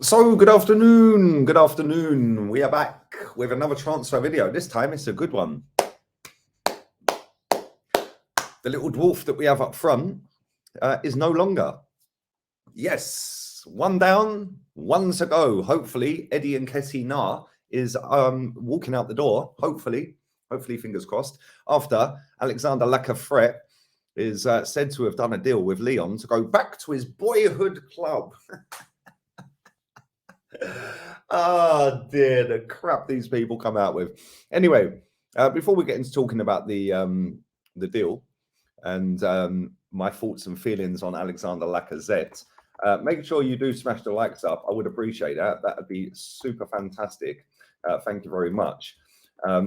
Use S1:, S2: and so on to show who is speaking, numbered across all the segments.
S1: So, good afternoon. Good afternoon. We are back with another transfer video. This time it's a good one. The little dwarf that we have up front is no longer. Yes, one down, one to go. Hopefully, Eddie and Kessie Na is walking out the door. Hopefully, fingers crossed. After Alexander Lacathreat is said to have done a deal with Lyon to go back to his boyhood club. Oh dear, the crap these people come out with. Anyway, before we get into talking about the deal and my thoughts and feelings on Alexander Lacazette, make sure you do smash the likes up. I would appreciate that. That would be super fantastic. Thank you very much.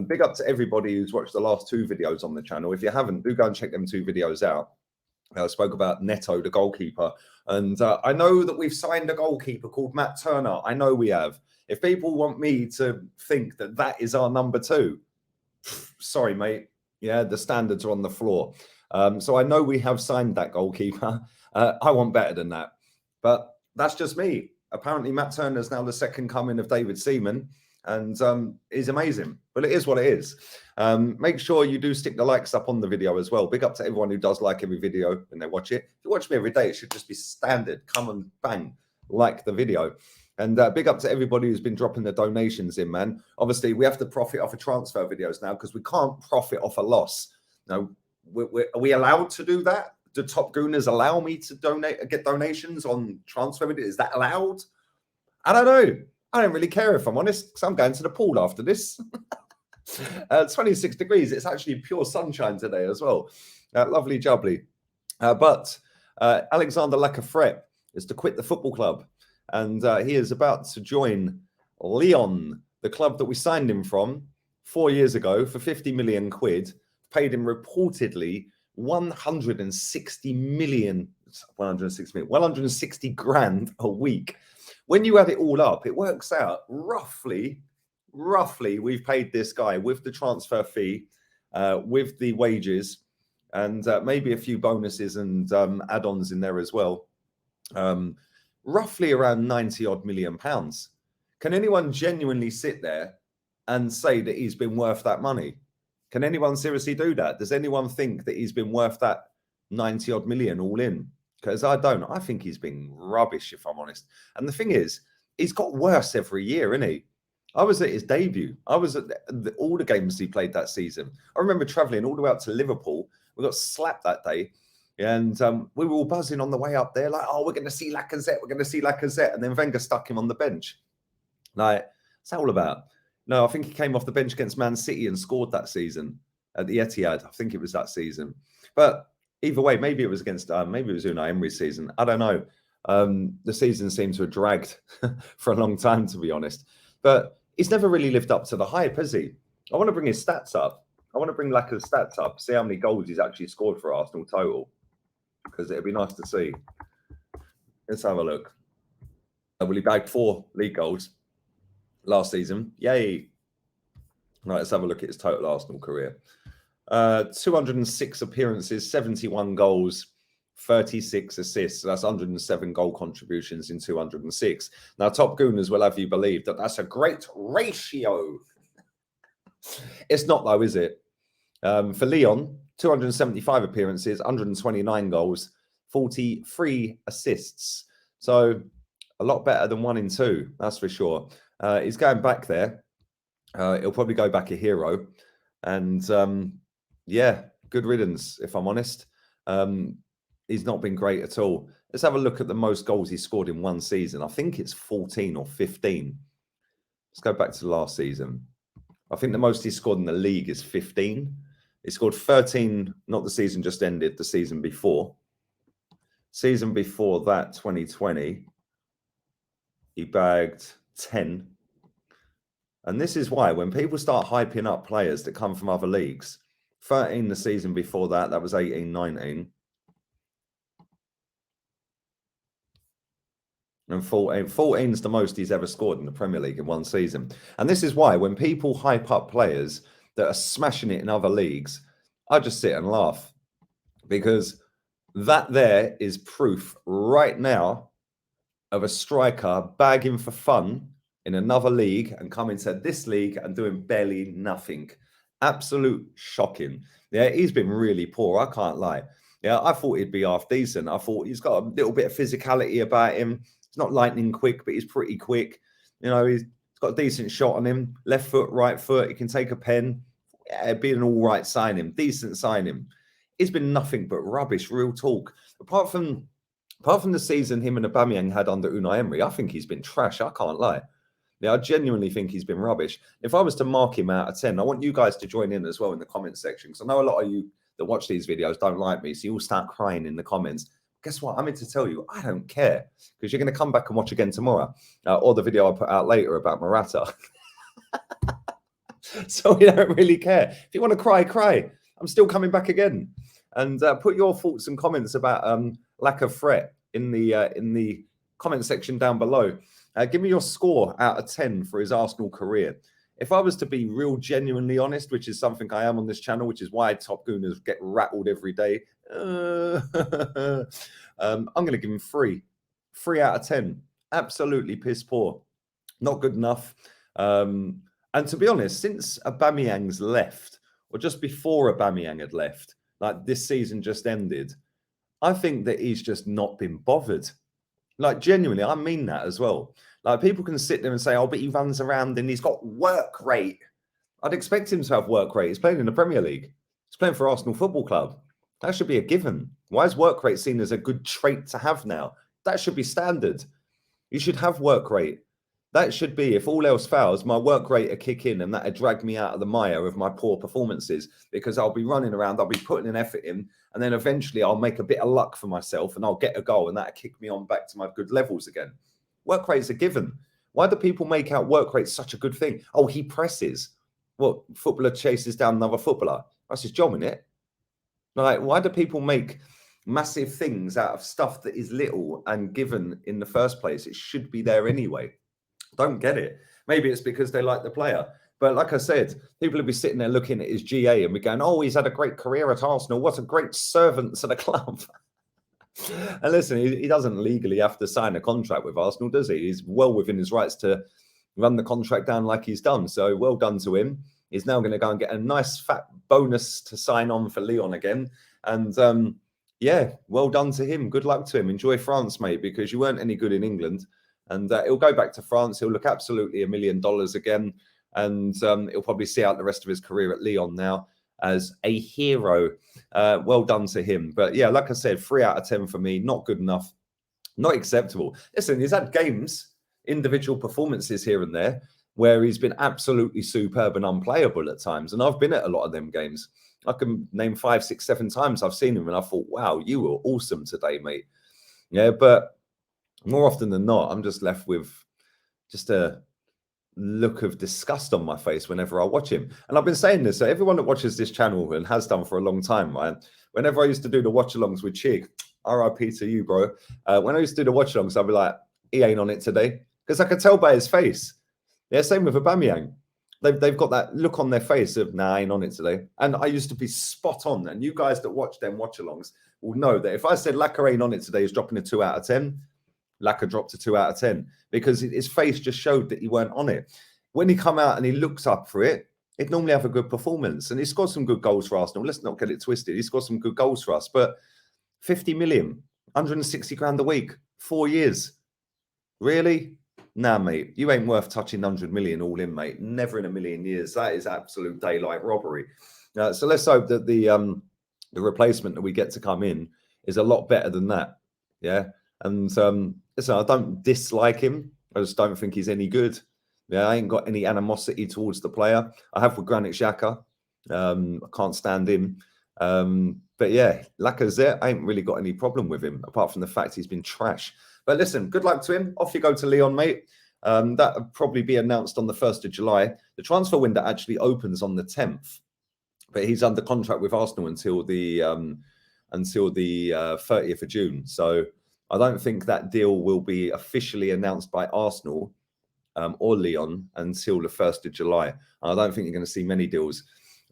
S1: Big up to everybody who's watched the last two videos on the channel. If you haven't, do go and check them two videos out. I spoke about Neto, the goalkeeper, and I know that we've signed a goalkeeper called Matt Turner. I know we have. If people want me to think that that is our number two, sorry, mate. Yeah, the standards are on the floor. So I know we have signed that goalkeeper. I want better than that. But that's just me. Apparently, Matt Turner is now the second coming of David Seaman, and he's amazing. But it is what it is. Make sure you do stick the likes up on the video as well. Big up to everyone who does like every video when they watch it. If you watch me every day, it should just be standard. Come and bang, like the video. And big up to everybody who's been dropping the donations in, man. Obviously, we have to profit off of transfer videos now because we can't profit off a loss. Now, are we allowed to do that? Do Top Gooners allow me to get donations on transfer videos? Is that allowed? I don't know. I don't really care if I'm honest, because I'm going to the pool after this. 26 degrees. It's actually pure sunshine today as well. Lovely jubbly. But Alexander Lacathreat is to quit the football club. And he is about to join Lyon, the club that we signed him from 4 years ago for 50 million quid. Paid him reportedly 160 grand a week. When you add it all up, it works out roughly we've paid this guy with the transfer fee, with the wages, and maybe a few bonuses and add-ons in there as well. Roughly around 90 odd million pounds. Can anyone genuinely sit there and say that he's been worth that money? Can anyone seriously do that? Does anyone think that he's been worth that 90 odd million all in? Because I don't. I think he's been rubbish, if I'm honest. And the thing is, he's got worse every year, isn't he? I was at his debut. I was at all the games he played that season. I remember travelling all the way up to Liverpool. We got slapped that day. And we were all buzzing on the way up there, like, oh, we're going to see Lacazette. We're going to see Lacazette. And then Wenger stuck him on the bench. Like, what's that all about? No, I think he came off the bench against Man City and scored that season at the Etihad. I think it was that season. But either way, maybe it was against, maybe it was Unai Emery's season. I don't know. The season seemed to have dragged for a long time, to be honest. But he's never really lived up to the hype, has he? I want to bring his stats up. I want to bring Lacaz's stats up, see how many goals he's actually scored for Arsenal total, because it'd be nice to see. Let's have a look. Well, he bagged 4 league goals last season. Yay. Right, let's have a look at his total Arsenal career. 206 appearances, 71 goals, 36 assists. So that's 107 goal contributions in 206. Now, Top Gooners will have you believe that that's a great ratio. It's not, though, is it? For Lyon, 275 appearances, 129 goals, 43 assists. So a lot better than 1 in 2, that's for sure. He's going back there. He'll probably go back a hero. And yeah, good riddance, if I'm honest. He's not been great at all. Let's have a look at the most goals he scored in one season. I think it's 14 or 15. Let's go back to last season. I think the most he scored in the league is 15. He scored 13, not the season just ended, the season before. Season before that, 2020, he bagged 10. And this is why, when people start hyping up players that come from other leagues, 13 the season before that, that was 18, 19. And 14 is the most he's ever scored in the Premier League in one season. And this is why, when people hype up players that are smashing it in other leagues, I just sit and laugh. Because that there is proof right now of a striker bagging for fun in another league and coming to this league and doing barely nothing. Absolute shocking. Yeah, he's been really poor. I can't lie. Yeah, I thought he'd be half decent. I thought he's got a little bit of physicality about him. He's not lightning quick, but he's pretty quick. You know, he's got a decent shot on him. Left foot, right foot. He can take a pen. Yeah, it'd be an all right signing. Decent signing. It's been nothing but rubbish, real talk. Apart from the season him and Aubameyang had under Unai Emery, I think he's been trash. I can't lie. Yeah, I genuinely think he's been rubbish. If I was to mark him out of 10, I want you guys to join in as well in the comment section, because I know a lot of you that watch these videos don't like me, so you all start crying in the comments. Guess what? I'm here to tell you, I don't care, because you're going to come back and watch again tomorrow, or the video I put out later about Morata. So we don't really care. If you want to cry, cry. I'm still coming back again. And put your thoughts and comments about Lacathreat in the comment section down below. Give me your score out of 10 for his Arsenal career. If I was to be real genuinely honest, which is something I am on this channel, which is why Top Gooners get rattled every day, I'm going to give him 3. 3 out of 10. Absolutely piss poor. Not good enough. And to be honest, since Aubameyang's left, or just before Aubameyang had left, like this season just ended, I think that he's just not been bothered. Like, genuinely, I mean that as well. Like, people can sit there and say, oh, but he runs around and he's got work rate. I'd expect him to have work rate. He's playing in the Premier League. He's playing for Arsenal Football Club. That should be a given. Why is work rate seen as a good trait to have now? That should be standard. You should have work rate. That should be, if all else fails, my work rate will kick in, and that will drag me out of the mire of my poor performances, because I'll be running around, I'll be putting an effort in, and then eventually I'll make a bit of luck for myself and I'll get a goal, and that'll kick me on back to my good levels again. Work rate's a given. Why do people make out work rate such a good thing? Oh, he presses. What, footballer chases down another footballer? That's his job, isn't it? Like, why do people make massive things out of stuff that is little and given in the first place? It should be there anyway. Don't get it. Maybe it's because they like the player. But like I said, people will be sitting there looking at his GA and be going, oh, he's had a great career at Arsenal. What a great servant to the club. And listen, he doesn't legally have to sign a contract with Arsenal, does he? He's well within his rights to run the contract down like he's done. So well done to him. He's now going to go and get a nice fat bonus to sign on for Lyon again. And yeah, well done to him. Good luck to him. Enjoy France, mate, because you weren't any good in England. And he'll go back to France. He'll look absolutely $1 million again. And he'll probably see out the rest of his career at Lyon now as a hero. Well done to him. But yeah, like I said, 3 out of 10 for me. Not good enough. Not acceptable. Listen, he's had games, individual performances here and there, where he's been absolutely superb and unplayable at times. And I've been at a lot of them games. I can name 5, 6, 7 times I've seen him and I thought, wow, you were awesome today, mate. Yeah, but more often than not, I'm just left with just a look of disgust on my face whenever I watch him. And I've been saying this, so everyone that watches this channel and has done for a long time, right? Whenever I used to do the watch-alongs with Chig, RIP to you, bro. When I used to do the watch-alongs, I'd be like, he ain't on it today. Because I could tell by his face. Yeah, same with Aubameyang. They've got that look on their face of, nah, I ain't on it today. And I used to be spot on. And you guys that watch them watch-alongs will know that if I said Lacquer ain't on it today, he's dropping a 2 out of 10. Lacquer dropped a 2 out of 10 because his face just showed that he weren't on it. When he come out and he looks up for it, he'd normally have a good performance. And he scored some good goals for Arsenal. Let's not get it twisted. He scored some good goals for us. But 50 million, 160 grand a week, 4 years. Really? Nah, mate. You ain't worth touching 100 million all in, mate. Never in a million years. That is absolute daylight robbery. So let's hope that the replacement that we get to come in is a lot better than that. Yeah. And listen, I don't dislike him. I just don't think he's any good. Yeah, I ain't got any animosity towards the player. I have with Granit Xhaka. I can't stand him. But yeah, Lacazette, I ain't really got any problem with him, apart from the fact he's been trash. But listen, good luck to him. Off you go to Lyon, mate. That'll probably be announced on the 1st of July. The transfer window actually opens on the 10th. But he's under contract with Arsenal until the 30th of June. So I don't think that deal will be officially announced by Arsenal or Lyon until the 1st of July. I don't think you're going to see many deals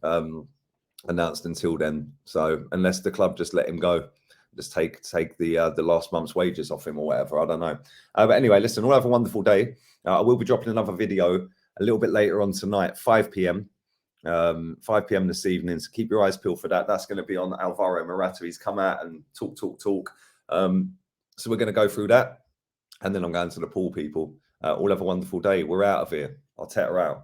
S1: announced until then. So unless the club just let him go. just take the last month's wages off him or whatever. I don't know. But anyway, listen, all have a wonderful day. I will be dropping another video a little bit later on tonight, 5 p.m. 5 p.m. this evening. So keep your eyes peeled for that. That's going to be on Alvaro Morata. He's come out and talk. So we're going to go through that. And then I'm going to the pool, people. All have a wonderful day. We're out of here. Arteta out.